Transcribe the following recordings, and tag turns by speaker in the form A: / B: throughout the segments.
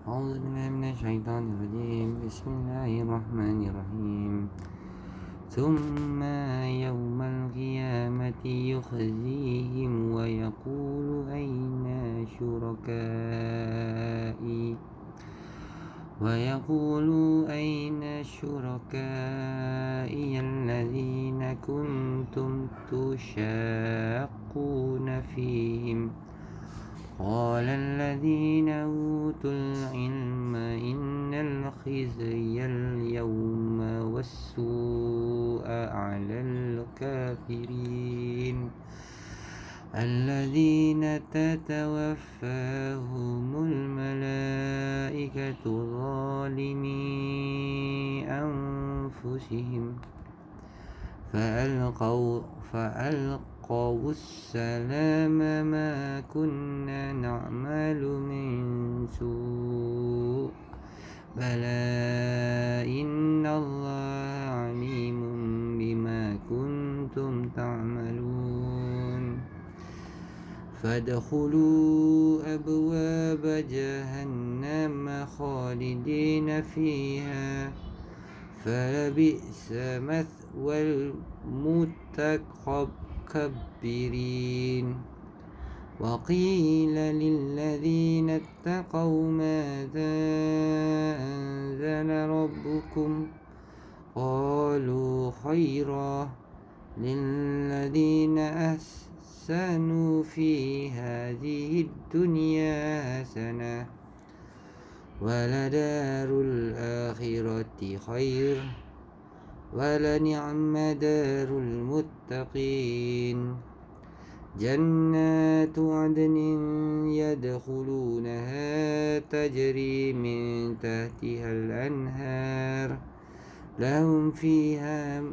A: أعوذ بالله من الشيطان الرجيم. بسم الله الرحمن الرحيم. ثم يوم القيامة يخزيهم ويقول أين شركائي الذين كنتم تشاقون فيهم قال الذين أوتوا العلم إن الخزي اليوم والسوء على الكافرين الذين تتوفاهم الملائكة ظالمي أنفسهم فألقوا السلام ما كنا نعمل من سوء بلى إن الله عليم بما كنتم تعملون فادخلوا أبواب جهنم خالدين فيها فلبئس مثوى المتكبرين وقيل للذين اتقوا ماذا أنزل ربكم قالوا خيرا للذين أحسنوا في هذه الدنيا حسنة ولدار الآخرة خير ولنعم دار المتقين جنات عدن يدخلونها تجري من تحتها الأنهار لهم فيها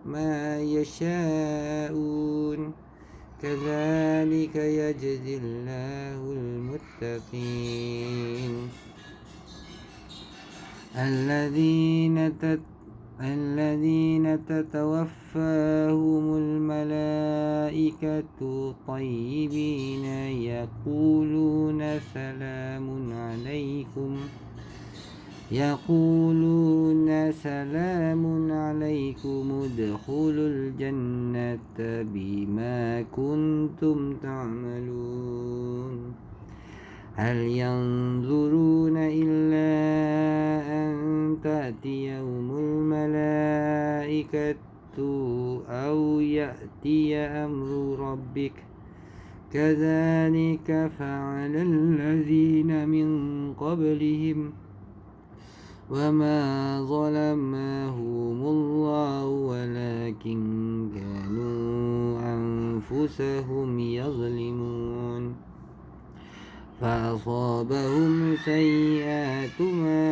A: ما يشاءون كذلك يجزي الله المتقين الذين تتوفاهم الملائكة طيبين يقولون سلام عليكم ادخلوا الجنة بما كنتم تعملون هل ينظرون إلا أن تأتيهم الملائكة أو يأتي أمر ربك كذلك فعل الذين من قبلهم وما ظلمهم الله ولكن كانوا أنفسهم يظلمون فأصابهم سيئات ما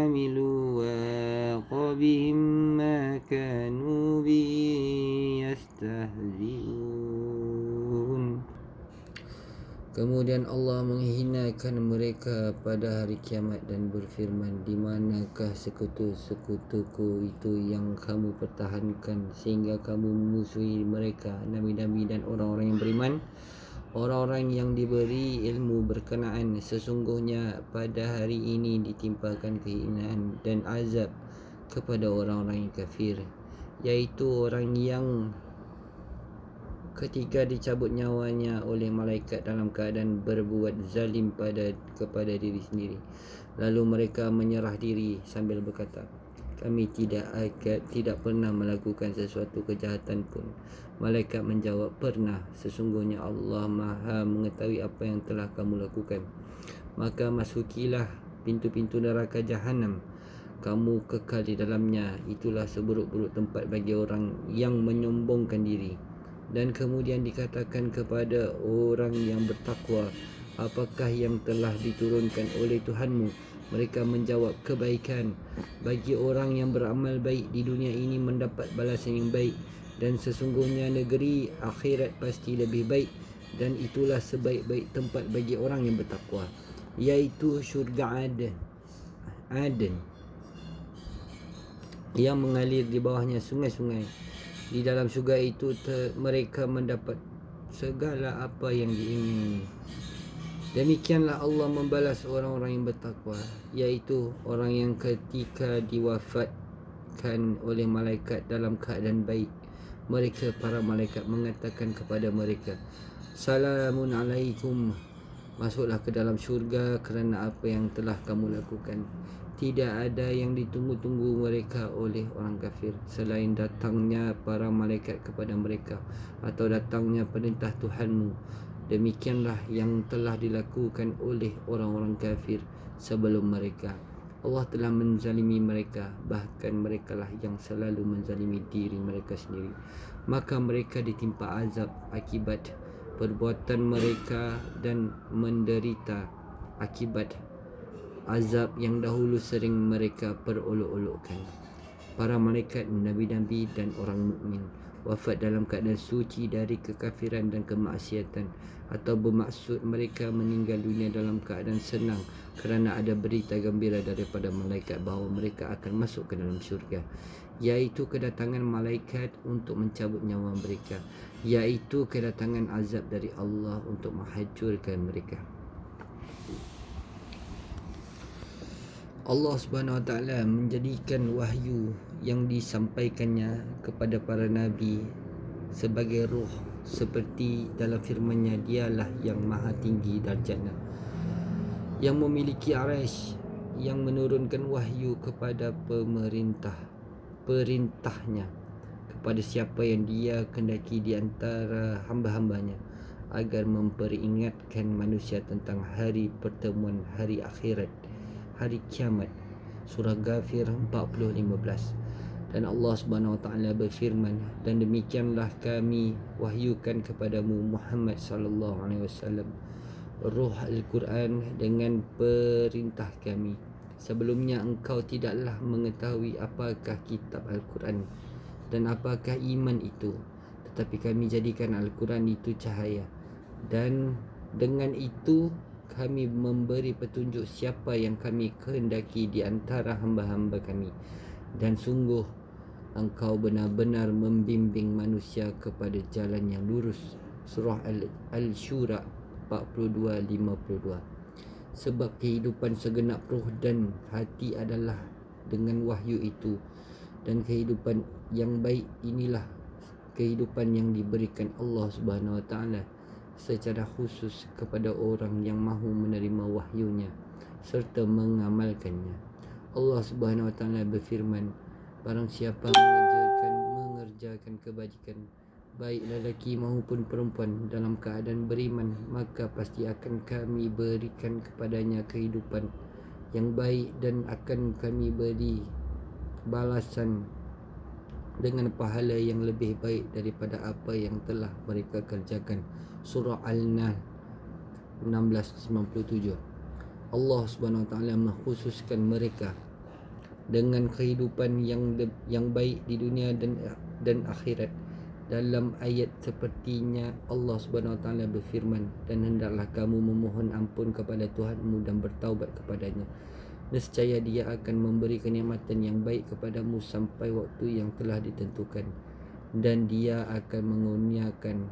A: عملوا وحاق بهم ما كانوا به يستهزئون. Kemudian Allah menghinakan mereka pada hari kiamat dan berfirman, di manakah sekutu-sekutuku itu yang kamu pertahankan sehingga kamu memusuhi mereka, nabi-nabi dan orang-orang yang beriman, orang-orang yang diberi ilmu berkenaan. Sesungguhnya pada hari ini ditimpakan kehinaan dan azab kepada orang-orang yang kafir, yaitu orang yang ketika dicabut nyawanya oleh malaikat dalam keadaan berbuat zalim kepada diri sendiri, lalu mereka menyerah diri sambil berkata, kami tidak pernah melakukan sesuatu kejahatan pun. Malaikat menjawab, pernah. Sesungguhnya Allah Maha mengetahui apa yang telah kamu lakukan. Maka masukilah pintu-pintu neraka Jahannam, kamu kekal di dalamnya. Itulah seburuk-buruk tempat bagi orang yang menyombongkan diri. Dan kemudian dikatakan kepada orang yang bertakwa, apakah yang telah diturunkan oleh Tuhanmu? Mereka menjawab, kebaikan. Bagi orang yang beramal baik di dunia ini mendapat balasan yang baik, dan sesungguhnya negeri akhirat pasti lebih baik, dan itulah sebaik-baik tempat bagi orang yang bertakwa, yaitu syurga Aden yang mengalir di bawahnya sungai-sungai. Di dalam syurga itu mereka mendapat segala apa yang diingini, Demikianlah Allah membalas orang-orang yang bertakwa, iaitu orang yang ketika diwafatkan oleh malaikat dalam keadaan baik, mereka para malaikat mengatakan kepada mereka, Salamun alaikum, masuklah ke dalam syurga kerana apa yang telah kamu lakukan. Tidak ada yang ditunggu-tunggu mereka oleh orang kafir selain datangnya para malaikat kepada mereka atau datangnya perintah Tuhanmu. Demikianlah yang telah dilakukan oleh orang-orang kafir sebelum mereka. Allah telah menzalimi mereka, bahkan merekalah yang selalu menzalimi diri mereka sendiri. Maka mereka ditimpa azab akibat perbuatan mereka dan menderita akibat azab yang dahulu sering mereka perolok-olokkan. Para malaikat, nabi-nabi dan orang mukmin wafat dalam keadaan suci dari kekafiran dan kemaksiatan, atau bermaksud mereka meninggal dunia dalam keadaan senang kerana ada berita gembira daripada malaikat bahawa mereka akan masuk ke dalam syurga, iaitu kedatangan malaikat untuk mencabut nyawa mereka, iaitu kedatangan azab dari Allah untuk menghancurkan mereka. Allah Subhanahu Wa Taala menjadikan wahyu yang disampaikannya kepada para nabi sebagai ruh, seperti dalam firman-Nya, Dialah yang maha tinggi darjatnya, yang memiliki arasy, yang menurunkan wahyu kepada perintahnya kepada siapa yang Dia kehendaki di antara hamba-hambanya, agar memperingatkan manusia tentang hari pertemuan, hari akhirat, hari kiamat. Surah Ghafir 40:15. Dan Allah Subhanahu Wa Taala berfirman, dan demikianlah kami wahyukan kepadamu Muhammad sallallahu alaihi wasallam ruh Al-Quran dengan perintah kami. Sebelumnya engkau tidaklah mengetahui apakah kitab Al-Quran dan apakah iman itu, tetapi kami jadikan Al-Quran itu cahaya, dan dengan itu kami memberi petunjuk siapa yang kami kehendaki di antara hamba-hamba kami, dan sungguh engkau benar-benar membimbing manusia kepada jalan yang lurus. Surah Al-Shura 42:52. Sebab kehidupan segenap roh dan hati adalah dengan wahyu itu, dan kehidupan yang baik inilah kehidupan yang diberikan Allah Subhanahu Wa Taala secara khusus kepada orang yang mahu menerima wahyunya serta mengamalkannya. Allah Subhanahu Wa Taala berfirman, barang siapa mengerjakan kebajikan, baik lelaki maupun perempuan, dalam keadaan beriman, maka pasti akan kami berikan kepadanya kehidupan yang baik, dan akan kami beri balasan dengan pahala yang lebih baik daripada apa yang telah mereka kerjakan. Surah Al-Nahl 16:97. Allah Subhanahu Wa Taala mengkhususkan mereka dengan kehidupan yang baik di dunia dan akhirat. Dalam ayat sepertinya Allah Subhanahu Wa Taala berfirman, dan hendaklah kamu memohon ampun kepada Tuhanmu dan bertaubat kepadanya. Nescaya Dia akan memberi kenikmatan yang baik kepadamu sampai waktu yang telah ditentukan, dan Dia akan mengurniakan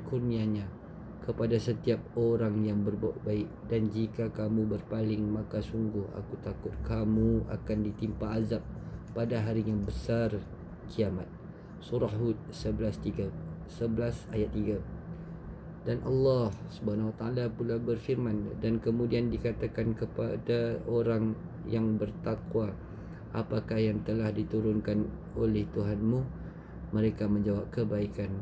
A: kurnianya kepada setiap orang yang berbuat baik. Dan jika kamu berpaling, maka sungguh aku takut kamu akan ditimpa azab pada hari yang besar kiamat. Surah Hud 11 ayat 3. Dan Allah Subhanahu Wa Taala pula berfirman, dan kemudian dikatakan kepada orang yang bertakwa, apakah yang telah diturunkan oleh Tuhanmu? Mereka menjawab, kebaikan.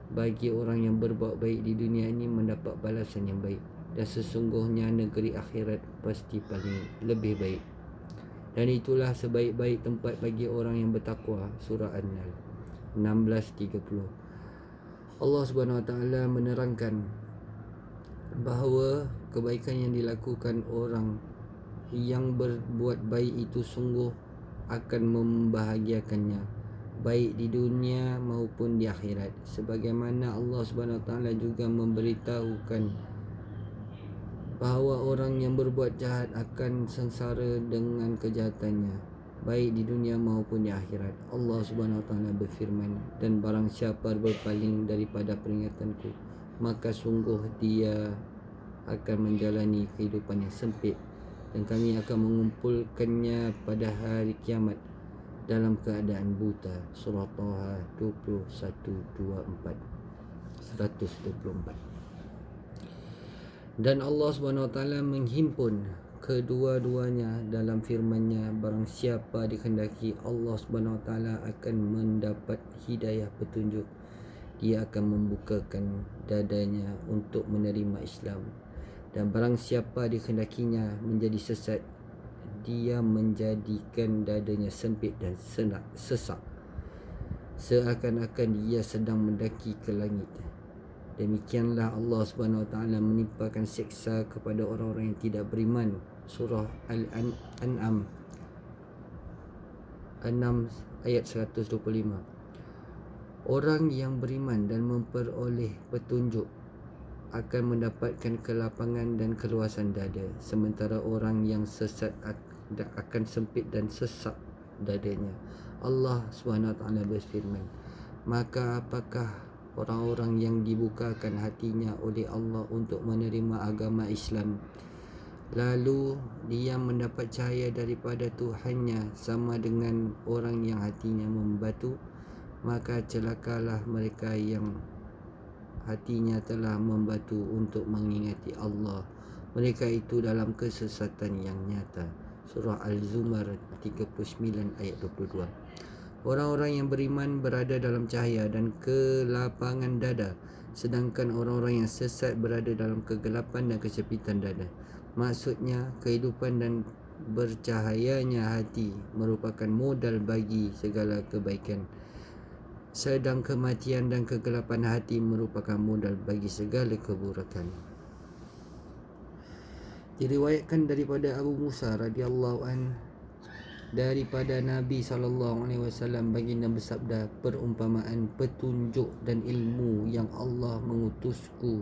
A: Bagi orang yang berbuat baik di dunia ini mendapat balasan yang baik, dan sesungguhnya negeri akhirat pasti paling lebih baik, dan itulah sebaik-baik tempat bagi orang yang bertakwa. Surah An-Nahl 16:30. Allah Subhanahu Wa Taala menerangkan bahawa kebaikan yang dilakukan orang yang berbuat baik itu sungguh akan membahagiakannya, baik di dunia maupun di akhirat. Sebagaimana Allah Subhanahu Wa Taala juga memberitahukan bahawa orang yang berbuat jahat akan sengsara dengan kejahatannya, baik di dunia maupun di akhirat. Allah Subhanahu Wa Taala berfirman, dan barang siapa berpaling daripada peringatanku, maka sungguh dia akan menjalani kehidupan yang sempit, dan kami akan mengumpulkannya pada hari kiamat dalam keadaan buta. Surah Taha 124. Dan Allah SWT menghimpun kedua-duanya dalam firman-Nya, barang siapa dikehendaki Allah SWT akan mendapat hidayah petunjuk, dia akan membukakan dadanya untuk menerima Islam, dan barang siapa dikehendakinya menjadi sesat, dia menjadikan dadanya sempit dan sesak, seakan-akan dia sedang mendaki ke langit. Demikianlah Allah SWT menimpakan seksa kepada orang-orang yang tidak beriman. Surah Al-An'am 6 ayat 125. Orang yang beriman dan memperoleh petunjuk akan mendapatkan kelapangan dan keluasan dada, sementara orang yang sesat akan sempit dan sesak dadanya. Allah SWT berfirman, maka apakah orang-orang yang dibukakan hatinya oleh Allah untuk menerima agama Islam, lalu dia mendapat cahaya daripada Tuhannya sama dengan orang yang hatinya membatu? Maka celakalah mereka yang hatinya telah membatu untuk mengingati Allah. Mereka itu dalam kesesatan yang nyata. Surah Al-Zumar 39 ayat 22. Orang-orang yang beriman berada dalam cahaya dan kelapangan dada, sedangkan orang-orang yang sesat berada dalam kegelapan dan kesepitan dada. Maksudnya, kehidupan dan bercahayanya hati merupakan modal bagi segala kebaikan, sedang kematian dan kegelapan hati merupakan modal bagi segala keburukan. Diriwayatkan daripada Abu Musa radhiyallahu anhu daripada Nabi SAW, baginda bersabda, perumpamaan petunjuk dan ilmu yang Allah mengutusku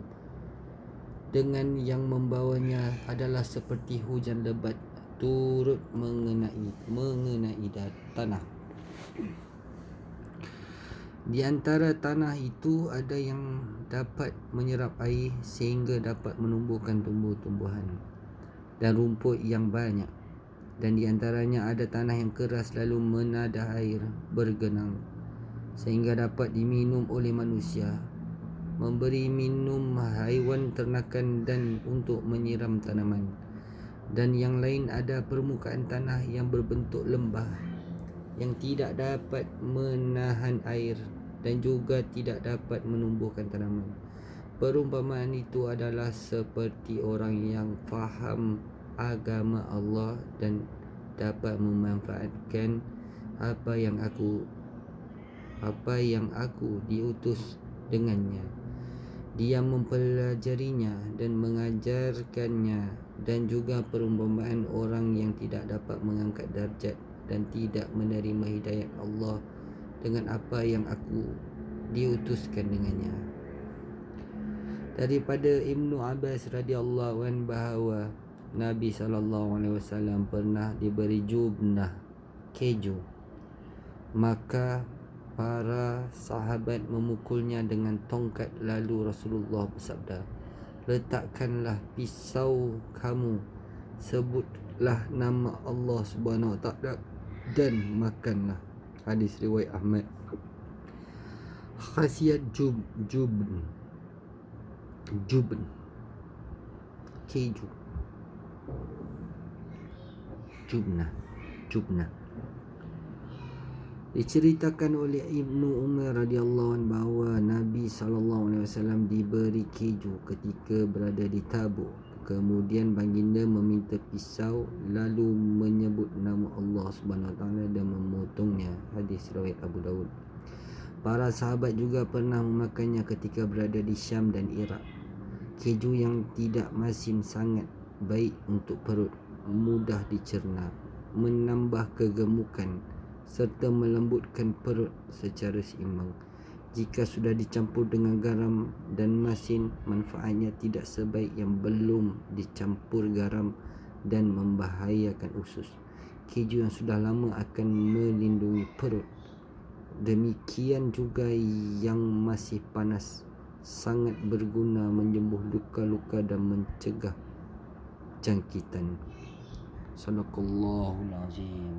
A: dengan yang membawanya adalah seperti hujan lebat turut mengenai tanah. Di antara tanah itu ada yang dapat menyerap air sehingga dapat menumbuhkan tumbuh-tumbuhan dan rumput yang banyak, dan di antaranya ada tanah yang keras lalu menadah air bergenang sehingga dapat diminum oleh manusia, memberi minum haiwan ternakan dan untuk menyiram tanaman. Dan yang lain ada permukaan tanah yang berbentuk lembah yang tidak dapat menahan air dan juga tidak dapat menumbuhkan tanaman. Perumpamaan itu adalah seperti orang yang faham agama Allah dan dapat memanfaatkan apa yang aku diutus dengannya. Dia mempelajarinya dan mengajarkannya, dan juga perumpamaan orang yang tidak dapat mengangkat darjat dan tidak menerima hidayat Allah dengan apa yang aku diutuskan dengannya. Daripada Ibnu Abbas radhiyallahu anhu bahawa Nabi SAW pernah diberi jubnah keju, maka para sahabat memukulnya dengan tongkat, lalu Rasulullah bersabda, letakkanlah pisau kamu, sebutlah nama Allah Subhanahu Wa Taala dan makanlah. Hadis riwayat Ahmad. Khasiat jubn keju, jubnah. Diceritakan oleh Ibnu Umar radhiyallahu anhu bahawa Nabi SAW diberi keju ketika berada di Tabuk. Kemudian baginda meminta pisau lalu menyebut nama Allah Subhanahu Wa Taala dan memotongnya. Hadis riwayat Abu Daud. Para sahabat juga pernah memakannya ketika berada di Syam dan Iraq. Keju yang tidak masin sangat baik untuk perut, mudah dicerna, menambah kegemukan serta melembutkan perut secara seimbang. Jika sudah dicampur dengan garam dan masin, manfaatnya tidak sebaik yang belum dicampur garam dan membahayakan usus. Keju yang sudah lama akan melindungi perut. Demikian juga yang masih panas sangat berguna menyembuh luka-luka dan mencegah jangkitan. Sadaqallahul azim.